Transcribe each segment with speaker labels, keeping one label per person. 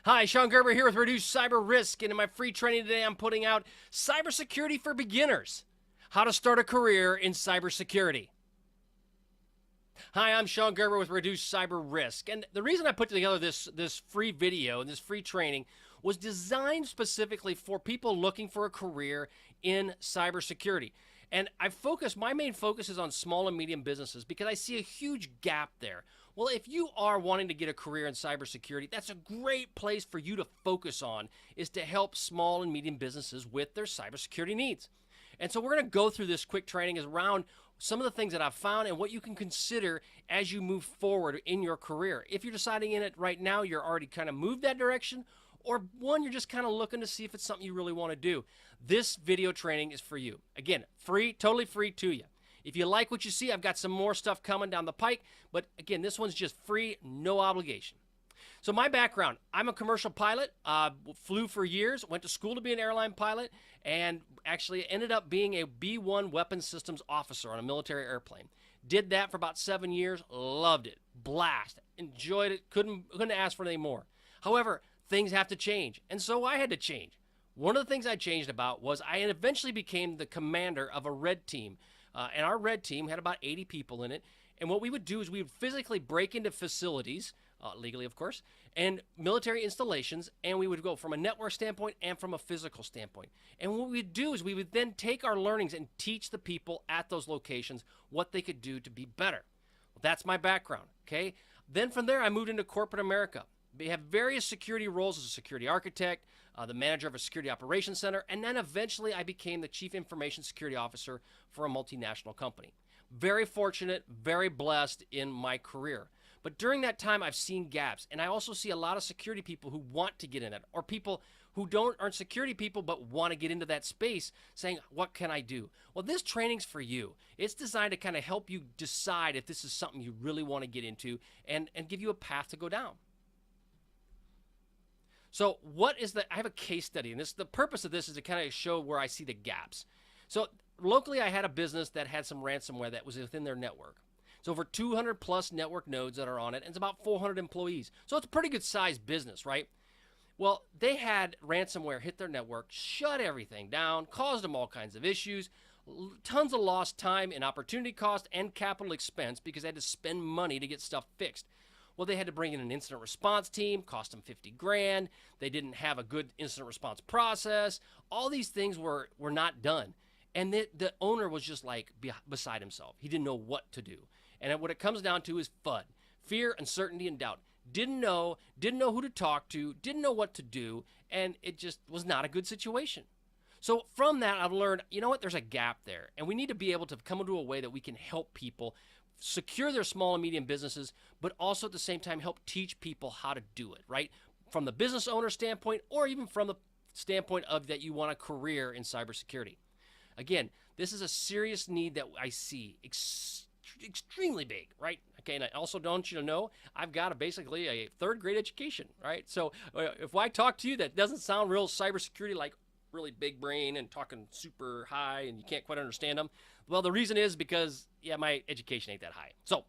Speaker 1: Hi, Shon Gerber here with Reduce Cyber Risk, and in my free training today, I'm putting out Cybersecurity for Beginners, how to start a career in cybersecurity. Hi, I'm Shon Gerber with Reduce Cyber Risk, and the reason I put together this free video and this free training was designed specifically for people looking for a career in cybersecurity. And my main focus is on small and medium businesses because I see a huge gap there. Well, if you are wanting to get a career in cybersecurity, that's a great place for you to focus on, is to help small and medium businesses with their cybersecurity needs. And so we're going to go through this quick training around some of the things that I've found and what you can consider as you move forward in your career. If you're deciding in it right now, you're already kind of moved that direction, or one, you're just kind of looking to see if it's something you really want to do. This video training is for you. Again, free, totally free to you. If you like what you see, I've got some more stuff coming down the pike, but again, this one's just free, no obligation. So my background, I'm a commercial pilot, flew for years, went to school to be an airline pilot, and actually ended up being a B-1 weapons systems officer on a military airplane. Did that for about 7 years, loved it, blast, enjoyed it, couldn't ask for anything more. However, things have to change, and so I had to change. One of the things I changed about was I eventually became the commander of a red team, and our red team had about 80 people in it, and what we would do is we would physically break into facilities, legally of course, and military installations, and we would go from a network standpoint and from a physical standpoint. And what we'd do is we would then take our learnings and teach the people at those locations what they could do to be better. Well, that's my background, okay? Then from there, I moved into corporate America. We have various security roles as a security architect, the manager of a security operations center, and then eventually I became the chief information security officer for a multinational company. Very fortunate, very blessed in my career. But during that time, I've seen gaps, and I also see a lot of security people who want to get in it, or people who aren't security people but want to get into that space saying, what can I do? Well, this training's for you. It's designed to kind of help you decide if this is something you really want to get into and give you a path to go down. So I have a case study, and the purpose of this is to kind of show where I see the gaps. So locally, I had a business that had some ransomware that was within their network. It's over 200 plus network nodes that are on it, and it's about 400 employees. So it's a pretty good sized business, right? Well, they had ransomware hit their network, shut everything down, caused them all kinds of issues, tons of lost time and opportunity cost and capital expense because they had to spend money to get stuff fixed. Well, they had to bring in an incident response team, cost them 50 grand. They didn't have a good incident response process. All these things were not done. And the owner was just like beside himself. He didn't know what to do. And what it comes down to is FUD, fear, uncertainty, and doubt. Didn't know who to talk to, didn't know what to do, and it just was not a good situation. So from that, I've learned, you know what, there's a gap there. And we need to be able to come into a way that we can help people secure their small and medium businesses, but also at the same time help teach people how to do it, right? From the business owner standpoint, or even from the standpoint of that you want a career in cybersecurity. Again, this is a serious need that I see extremely big, right? Okay, and I also don't you know, I've got basically a third grade education, right? So if I talk to you that doesn't sound real cybersecurity, like really big brain and talking super high and you can't quite understand them, well, the reason is because, yeah, my education ain't that high. So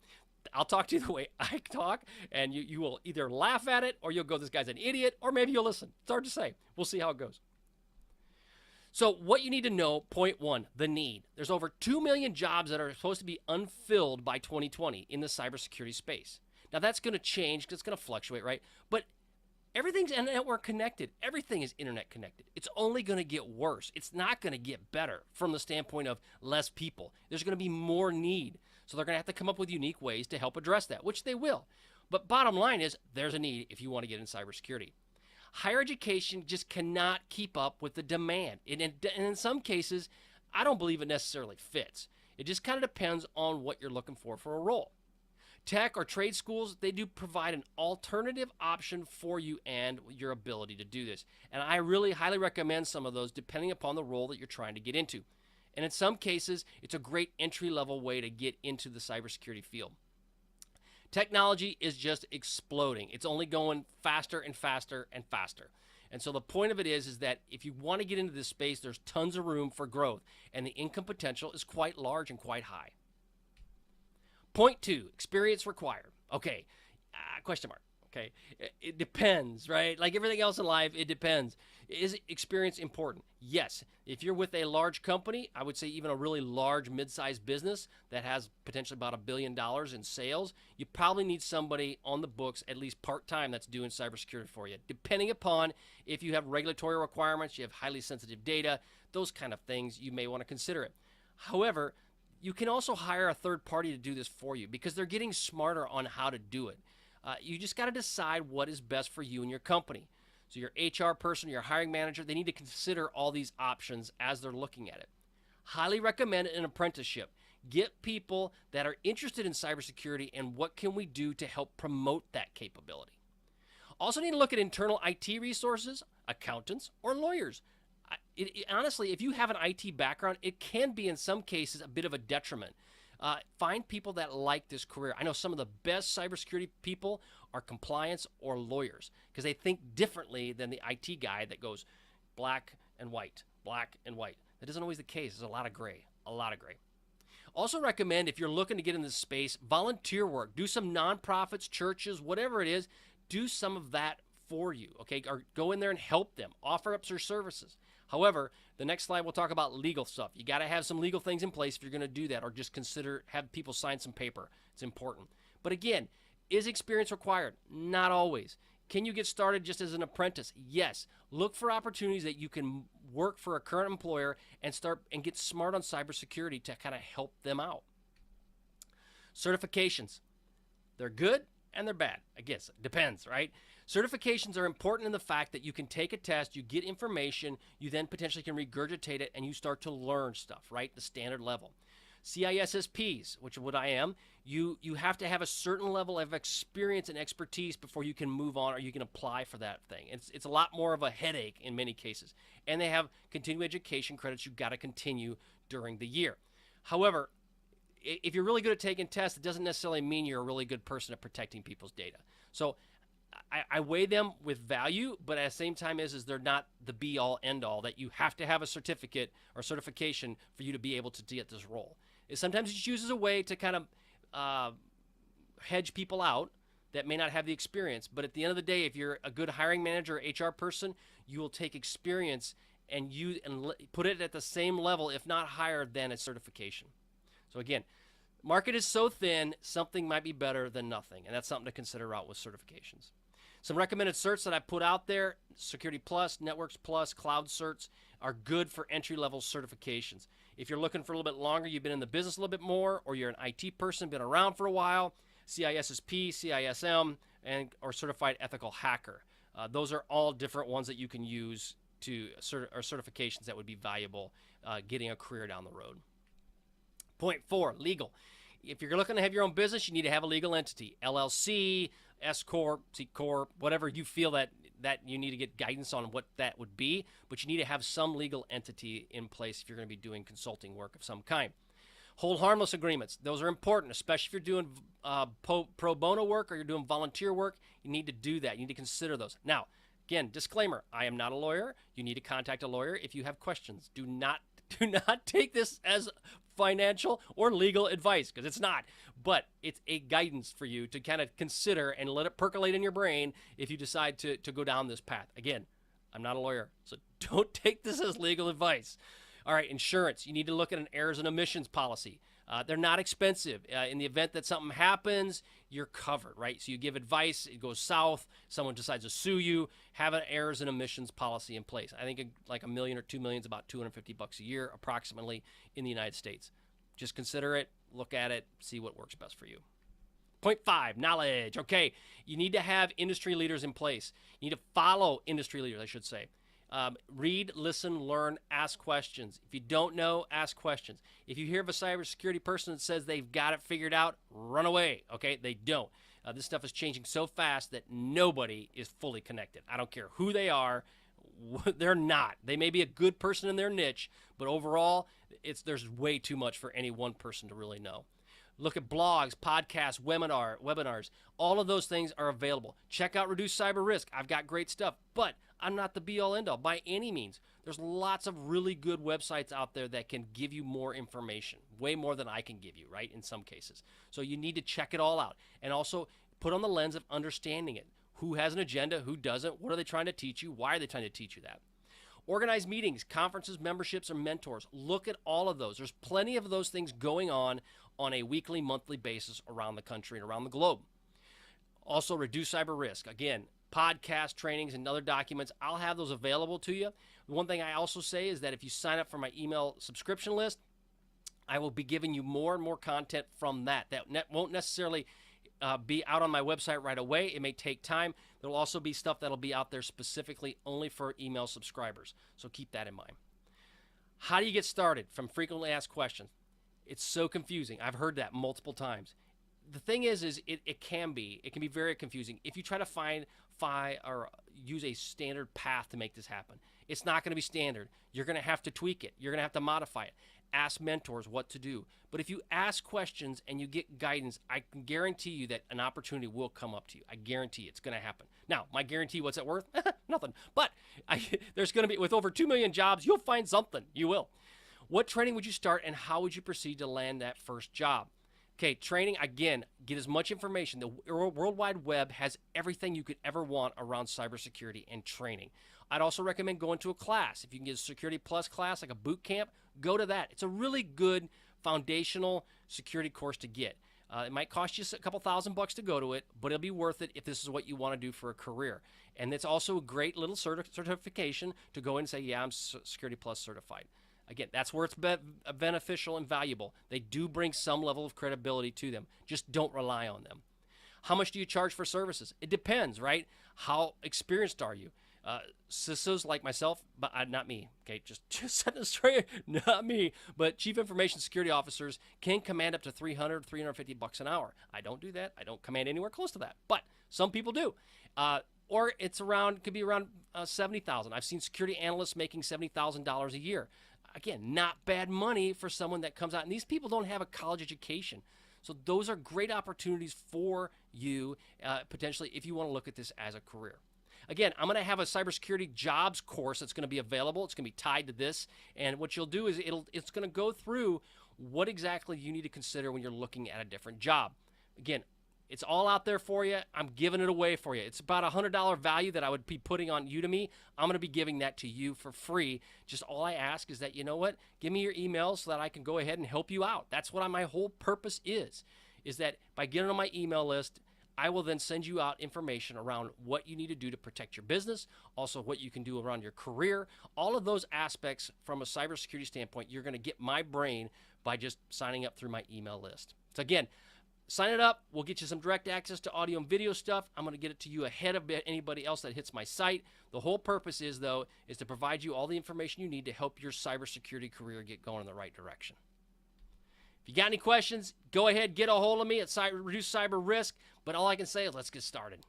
Speaker 1: I'll talk to you the way I talk, and you will either laugh at it or you'll go, this guy's an idiot, or maybe you'll listen. It's hard to say. We'll see how it goes. So what you need to know, point one, the need. There's over 2 million jobs that are supposed to be unfilled by 2020 in the cybersecurity space. Now that's going to change because it's going to fluctuate, right? But everything's network connected. Everything is internet connected. It's only going to get worse. It's not going to get better from the standpoint of less people. There's going to be more need. So they're going to have to come up with unique ways to help address that, which they will. But bottom line is there's a need if you want to get in cybersecurity. Higher education just cannot keep up with the demand. And in some cases, I don't believe it necessarily fits. It just kind of depends on what you're looking for a role. Tech or trade schools, they do provide an alternative option for you and your ability to do this. And I really highly recommend some of those depending upon the role that you're trying to get into. And in some cases, it's a great entry-level way to get into the cybersecurity field. Technology is just exploding. It's only going faster and faster and faster. And so the point of it is that if you want to get into this space, there's tons of room for growth, and the income potential is quite large and quite high. Point two, experience required. Okay, question mark. Okay, it depends, right? Like everything else in life, it depends. Is experience important? Yes. If you're with a large company, I would say even a really large mid-sized business that has potentially about $1 billion in sales, you probably need somebody on the books at least part-time that's doing cybersecurity for you. Depending upon if you have regulatory requirements, you have highly sensitive data, those kind of things, you may want to consider it. However, you can also hire a third party to do this for you because they're getting smarter on how to do it. You just got to decide what is best for you and your company. So your HR person, your hiring manager, they need to consider all these options as they're looking at it. Highly recommend an apprenticeship. Get people that are interested in cybersecurity and what can we do to help promote that capability. Also need to look at internal IT resources, accountants, or lawyers. Honestly, if you have an IT background, it can be in some cases a bit of a detriment. Find people that like this career. I know some of the best cybersecurity people are compliance or lawyers because they think differently than the IT guy that goes black and white, black and white. That isn't always the case. There's a lot of gray, a lot of gray. Also recommend if you're looking to get in this space, volunteer work. Do some nonprofits, churches, whatever it is. Do some of that for you, okay? Or go in there and help them. Offer up your services. However, the next slide we'll talk about legal stuff. You got to have some legal things in place if you're going to do that, or just consider have people sign some paper. It's important. But again, is experience required? Not always. Can you get started just as an apprentice? Yes. Look for opportunities that you can work for a current employer and start and get smart on cybersecurity to kind of help them out. Certifications. They're good and they're bad. I guess it depends, right? Certifications are important in the fact that you can take a test, you get information, you then potentially can regurgitate it, and you start to learn stuff, right? The standard level. CISSPs, which is what I am, you have to have a certain level of experience and expertise before you can move on or you can apply for that thing. It's a lot more of a headache in many cases. And they have continuing education credits you've got to continue during the year. However, if you're really good at taking tests, it doesn't necessarily mean you're a really good person at protecting people's data. So I weigh them with value, but at the same time is they're not the be-all, end-all, that you have to have a certificate or certification for you to be able to get this role. Sometimes it's used as a way to kind of hedge people out that may not have the experience. But at the end of the day, if you're a good hiring manager or HR person, you will take experience and put it at the same level, if not higher, than a certification. So again, market is so thin, something might be better than nothing. And that's something to consider out with certifications. Some recommended certs that I put out there, Security Plus, Networks Plus, Cloud certs, are good for entry-level certifications. If you're looking for a little bit longer, you've been in the business a little bit more, or you're an IT person, been around for a while, CISSP, CISM, or Certified Ethical Hacker. Those are all different ones that you can use or certifications that would be valuable getting a career down the road. Point 4, legal. If you're looking to have your own business, you need to have a legal entity, LLC, S Corp, C Corp, whatever you feel that you need to get guidance on what that would be, but you need to have some legal entity in place if you're going to be doing consulting work of some kind. Hold harmless agreements. Those are important, especially if you're doing pro bono work or you're doing volunteer work. You need to do that. You need to consider those. Now, again, disclaimer, I am not a lawyer. You need to contact a lawyer if you have questions. Do not take this as financial or legal advice, because it's not, but it's a guidance for you to kind of consider and let it percolate in your brain if you decide to go down this path. Again, I'm not a lawyer, so don't take this as legal advice. All right, insurance. You need to look at an errors and omissions policy. They're not expensive. In the event that something happens, you're covered, right? So you give advice, it goes south, someone decides to sue you, have an errors and omissions policy in place. I think like $1 million or $2 million is about $250 a year approximately in the United States. Just consider it, look at it, see what works best for you. Point 5, knowledge. Okay, you need to have industry leaders in place. You need to follow industry leaders, I should say. Read, listen, learn, ask questions. If you don't know, ask questions. If you hear of a cybersecurity person that says they've got it figured out, run away, okay? They don't. This stuff is changing so fast that nobody is fully connected. I don't care who they are. They're not. They may be a good person in their niche, but overall, there's way too much for any one person to really know. Look at blogs, podcasts, webinars. All of those things are available. Check out Reduce Cyber Risk. I've got great stuff, but I'm not the be-all, end-all by any means. There's lots of really good websites out there that can give you more information, way more than I can give you, right, in some cases. So you need to check it all out and also put on the lens of understanding it. Who has an agenda? Who doesn't? What are they trying to teach you? Why are they trying to teach you that? Organize meetings, conferences, memberships, or mentors. Look at all of those. There's plenty of those things going on a weekly, monthly basis around the country and around the globe. Also, reduce cyber risk. Again, podcast trainings and other documents, I'll have those available to you. One thing I also say is that if you sign up for my email subscription list, I will be giving you more and more content from that. That won't necessarily be out on my website right away. It may take time. There will also be stuff that'll be out there specifically only for email subscribers. So keep that in mind. How do you get started from frequently asked questions? It's so confusing. I've heard that multiple times. The thing is it can be very confusing if you try to find or use a standard path to make this happen. It's not going to be standard. You're going to have to tweak it. You're going to have to modify it. Ask mentors what to do. But if you ask questions and you get guidance, I can guarantee you that an opportunity will come up to you. I guarantee it's going to happen. Now, my guarantee, what's it worth? Nothing. But there's going to be, with over 2 million jobs, you'll find something. You will. What training would you start and how would you proceed to land that first job? Okay, training, again, get as much information. The World Wide Web has everything you could ever want around cybersecurity and training. I'd also recommend going to a class. If you can get a Security Plus class, like a boot camp, go to that. It's a really good foundational security course to get. It might cost you a couple $1,000 to go to it, but it'll be worth it if this is what you want to do for a career. And it's also a great little certification to go in and say, yeah, I'm Security Plus certified. Again, that's where it's beneficial and valuable. They do bring some level of credibility to them. Just don't rely on them. How much do you charge for services? It depends, right? How experienced are you? CISOs like myself, but not me, okay? Just set it straight, not me. But chief information security officers can command up to $300, $350 an hour. I don't do that. I don't command anywhere close to that, but some people do. Or could be around $70,000. I've seen security analysts making $70,000 a year. Again, not bad money for someone that comes out. And these people don't have a college education. So those are great opportunities for you, potentially, if you want to look at this as a career. Again, I'm going to have a cybersecurity jobs course that's going to be available. It's going to be tied to this. And what you'll do is it's going to go through what exactly you need to consider when you're looking at a different job. Again, it's all out there for you. I'm giving it away for you. It's about a $100 value that I would be putting on Udemy. I'm going to be giving that to you for free. Just all I ask is that, you know what? Give me your email so that I can go ahead and help you out. That's what my whole purpose is that by getting on my email list, I will then send you out information around what you need to do to protect your business, also what you can do around your career. All of those aspects from a cybersecurity standpoint, you're going to get my brain by just signing up through my email list. So again, sign it up. We'll get you some direct access to audio and video stuff. I'm going to get it to you ahead of anybody else that hits my site. The whole purpose is to provide you all the information you need to help your cybersecurity career get going in the right direction. If you got any questions, go ahead, get a hold of me at Reduce Cyber Risk. But all I can say is let's get started.